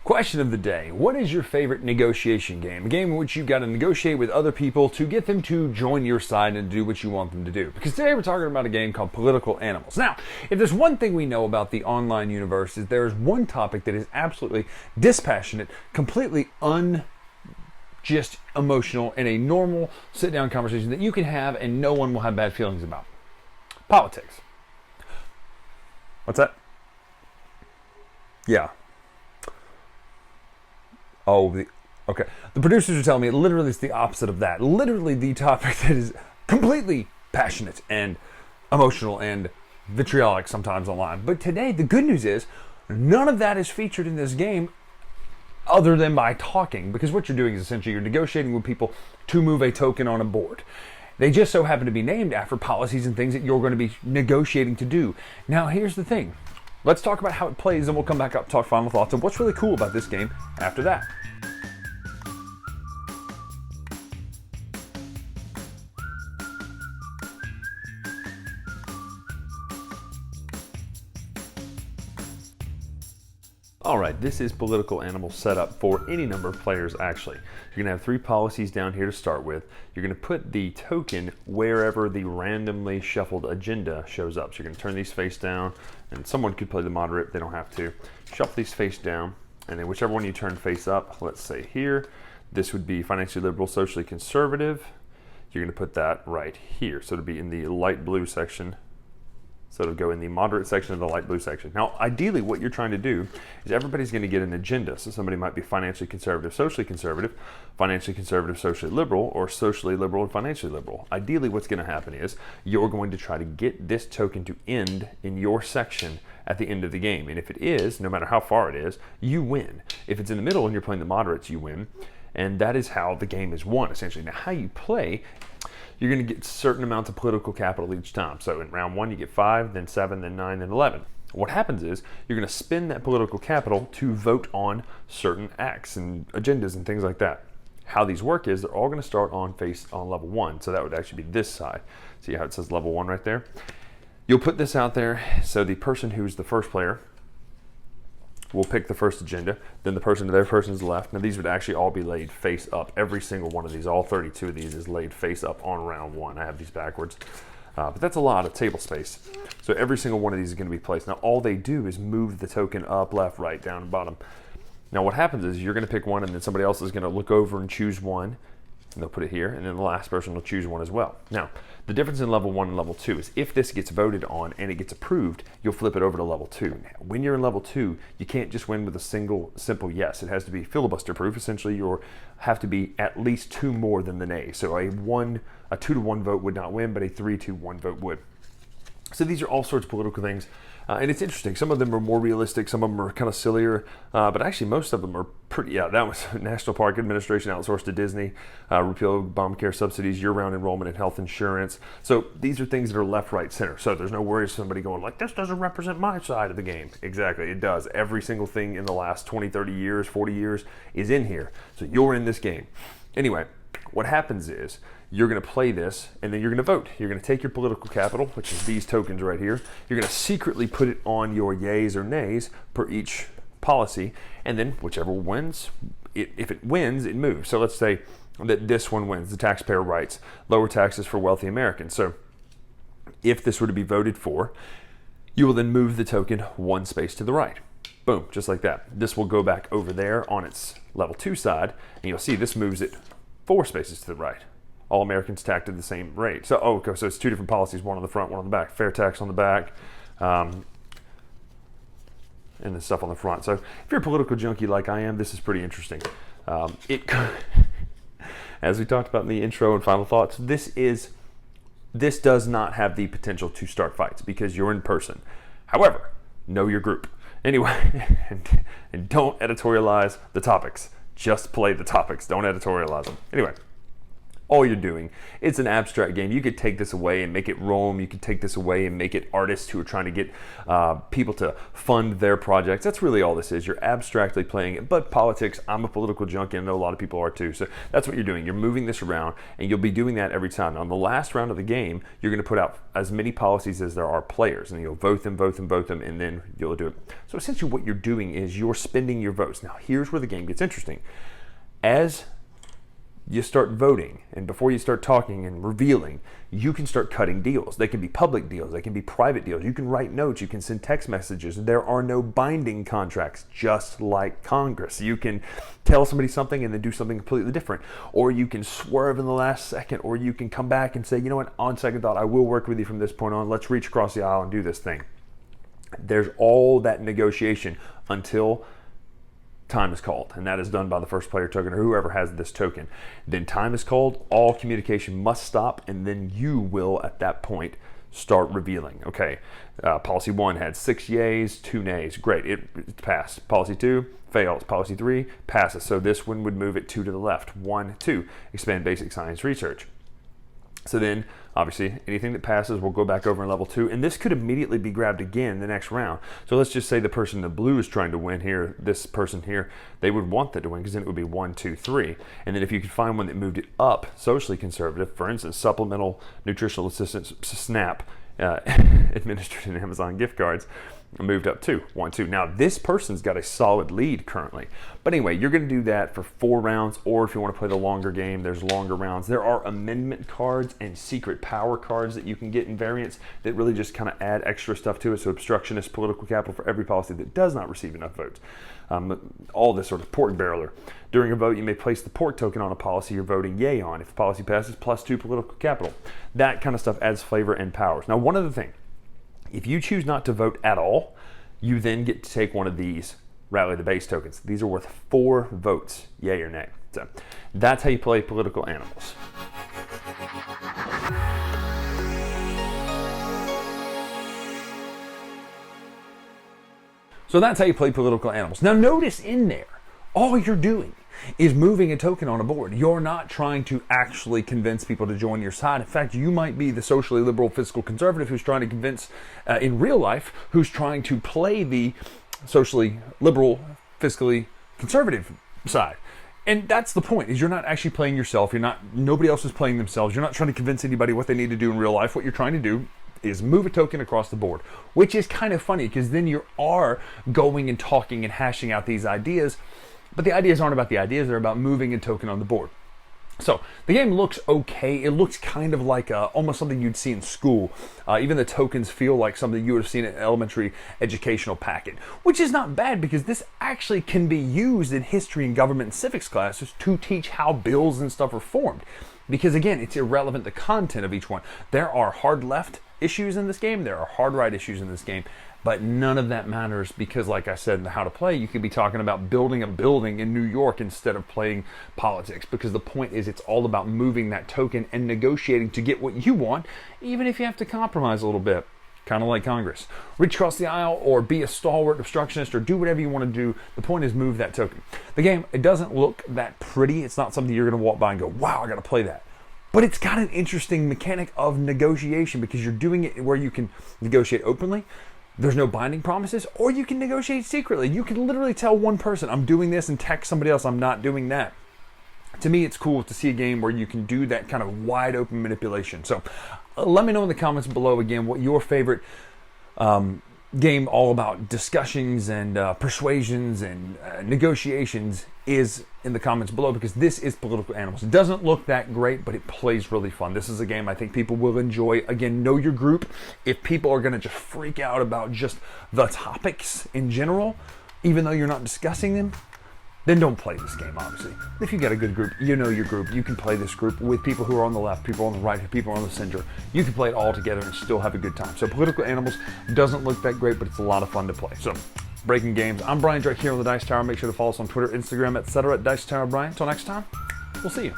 Question of the day. What is your favorite negotiation game? A game in which you've got to negotiate with other people to get them to join your side and do what you want them to do. Because today we're talking about a game called Political Animals. Now, if there's one thing we know about the online universe, is there's one topic that is absolutely dispassionate, completely just emotional, and a normal sit-down conversation that you can have and no one will have bad feelings about. Politics. What's that? Yeah. Okay. The producers are telling me literally it's the opposite of that. Literally the topic that is completely passionate and emotional and vitriolic sometimes online. But today, the good news is none of that is featured in this game other than by talking, because what you're doing is essentially you're negotiating with people to move a token on a board. They just so happen to be named after policies and things that you're going to be negotiating to do. Now, here's the thing. Let's talk about how it plays, and we'll come back up, talk final thoughts, and what's really cool about this game after that. Alright, this is Political Animals setup for any number of players actually. You're going to have 3 policies down here to start with. You're going to put the token wherever the randomly shuffled agenda shows up. So you're going to turn these face down, and someone could play the moderate, they don't have to. Shuffle these face down, and then whichever one you turn face up, let's say here, this would be financially liberal, socially conservative. You're going to put that right here. So it'll be in the light blue section. So it'll go in the moderate section of the light blue section. Now, ideally, what you're trying to do is everybody's going to get an agenda. So somebody might be financially conservative, socially conservative, socially liberal, or socially liberal and financially liberal. Ideally, what's going to happen is you're going to try to get this token to end in your section at the end of the game. And if it is, no matter how far it is, you win. If it's in the middle and you're playing the moderates, you win. And that is how the game is won, essentially. Now, how you play, you're going to get certain amounts of political capital each time. So in round 1, you get 5, then 7, then 9, then 11. What happens is you're going to spend that political capital to vote on certain acts and agendas and things like that. How these work is they're all going to start on level 1. So that would actually be this side. See how it says level 1 right there? You'll put this out there. So the person who's the first player will pick the first agenda, then the person to their person's left. Now these would actually all be laid face up. Every single one of these, all 32 of these is laid face up on round 1. I have these backwards, but that's a lot of table space. So every single one of these is going to be placed. Now all they do is move the token up, left, right, down, and bottom. Now what happens is you're going to pick one, and then somebody else is going to look over and choose one, and they'll put it here, and then the last person will choose one as well. Now, the difference in level 1 and level 2 is if this gets voted on and it gets approved, you'll flip it over to level 2. Now, when you're in level 2, you can't just win with a simple yes. It has to be filibuster proof. Essentially, you have to be at least 2 more than the nay. So a 2-to-1 vote would not win, but a 3-to-1 vote would. So these are all sorts of political things. And it's interesting. Some of them are more realistic. Some of them are kind of sillier. But actually, most of them are pretty, that was National Park Administration outsourced to Disney, repeal Obamacare subsidies, year-round enrollment in health insurance. So these are things that are left, right, center. So there's no worries of somebody going like, this doesn't represent my side of the game. Exactly, it does. Every single thing in the last 20, 30 years, 40 years is in here. So you're in this game. Anyway, what happens is you're going to play this, and then you're going to vote. You're going to take your political capital, which is these tokens right here. You're going to secretly put it on your yays or nays per each policy, and then whichever wins, if it wins, it moves. So let's say that this one wins, the taxpayer rights, lower taxes for wealthy Americans. So if this were to be voted for, you will then move the token 1 space to the right. Boom, just like that. This will go back over there on its level 2 side, and you'll see this moves it 4 spaces to the right. All Americans taxed at the same rate. So, okay, so it's 2 different policies, one on the front, one on the back. Fair tax on the back, and the stuff on the front. So if you're a political junkie like I am, this is pretty interesting. As we talked about in the intro and final thoughts, this does not have the potential to start fights because you're in person. However, know your group. Anyway, and don't editorialize the topics. Just play the topics. Don't editorialize them. Anyway, all you're doing. It's an abstract game. You could take this away and make it Rome. You could take this away and make it artists who are trying to get people to fund their projects. That's really all this is. You're abstractly playing it. But politics, I'm a political junkie, and I know a lot of people are too. So that's what you're doing. You're moving this around, and you'll be doing that every time. On the last round of the game, you're going to put out as many policies as there are players, and you'll vote them, and then you'll do it. So essentially what you're doing is you're spending your votes. Now here's where the game gets interesting. As you start voting, and before you start talking and revealing, you can start cutting deals. They can be public deals, they can be private deals. You can write notes, you can send text messages. There are no binding contracts, just like Congress. You can tell somebody something and then do something completely different. Or you can swerve in the last second, or you can come back and say, you know what, on second thought, I will work with you from this point on. Let's reach across the aisle and do this thing. There's all that negotiation until time is called, and that is done by the first player token or whoever has this token. Then time is called, all communication must stop, and then you will at that point start revealing. Okay, policy 1 had 6 yays, 2 nays. Great, it passed. Policy 2 fails. Policy 3 passes. So this one would move it 2 to the left. 1, 2, expand basic science research. So then, obviously, anything that passes will go back over in level 2, and this could immediately be grabbed again the next round. So let's just say the person in the blue is trying to win here, this person here, they would want that to win, because then it would be 1, 2, 3. And then if you could find one that moved it up, socially conservative, for instance, supplemental nutritional assistance, SNAP, administered in Amazon gift cards, moved up 2, 1, 2. Now this person's got a solid lead currently. But anyway, you're going to do that for 4 rounds, or if you want to play the longer game, there's longer rounds. There are amendment cards and secret power cards that you can get in variants that really just kind of add extra stuff to it. So obstructionist political capital for every policy that does not receive enough votes. All this sort of pork barreler. During a vote, you may place the pork token on a policy you're voting yay on. If the policy passes, +2 political capital. That kind of stuff adds flavor and powers. Now, one other thing. If you choose not to vote at all, you then get to take one of these rally the base tokens. These are worth 4 votes, yay or nay. So that's how you play political animals. So that's how you play political animals. Now notice in there, all you're doing is moving a token on a board. You're not trying to actually convince people to join your side. In fact, you might be the socially liberal fiscal conservative who's trying to convince, in real life, who's trying to play the socially liberal, fiscally conservative side. And that's the point, is you're not actually playing yourself. Nobody else is playing themselves. You're not trying to convince anybody what they need to do in real life. What you're trying to do is move a token across the board, which is kind of funny, because then you are going and talking and hashing out these ideas. But the ideas aren't about the ideas, they're about moving a token on the board. So the game looks okay. It looks kind of like almost something you'd see in school. Even the tokens feel like something you would have seen in an elementary educational packet, which is not bad, because this actually can be used in history and government and civics classes to teach how bills and stuff are formed. Because again, it's irrelevant, the content of each one. There are hard left issues in this game, there are hard right issues in this game, but none of that matters, because like I said in the how to play, you could be talking about building a building in New York instead of playing politics, because the point is it's all about moving that token and negotiating to get what you want, even if you have to compromise a little bit. Kind of like Congress. Reach across the aisle, or be a stalwart obstructionist, or do whatever you want to do. The point is move that token. The game, it doesn't look that pretty. It's not something you're going to walk by and go, wow, I got to play that. But it's got an interesting mechanic of negotiation, because you're doing it where you can negotiate openly. There's no binding promises, or you can negotiate secretly. You can literally tell one person, I'm doing this, and text somebody else, I'm not doing that. To me, it's cool to see a game where you can do that kind of wide open manipulation. So let me know in the comments below, again, what your favorite game all about discussions and persuasions and negotiations is in the comments below, because this is Political Animals. It doesn't look that great, but it plays really fun. This is a game I think people will enjoy. Again, know your group. If people are going to just freak out about just the topics in general, even though you're not discussing them, then don't play this game, obviously. If you got a good group, you know your group, you can play this group with people who are on the left, people on the right, people on the center. You can play it all together and still have a good time. So Political Animals doesn't look that great, but it's a lot of fun to play. So, breaking games. I'm Bryan Drake here on the Dice Tower. Make sure to follow us on Twitter, Instagram, etc. at Dice Tower Bryan. Until next time, we'll see you.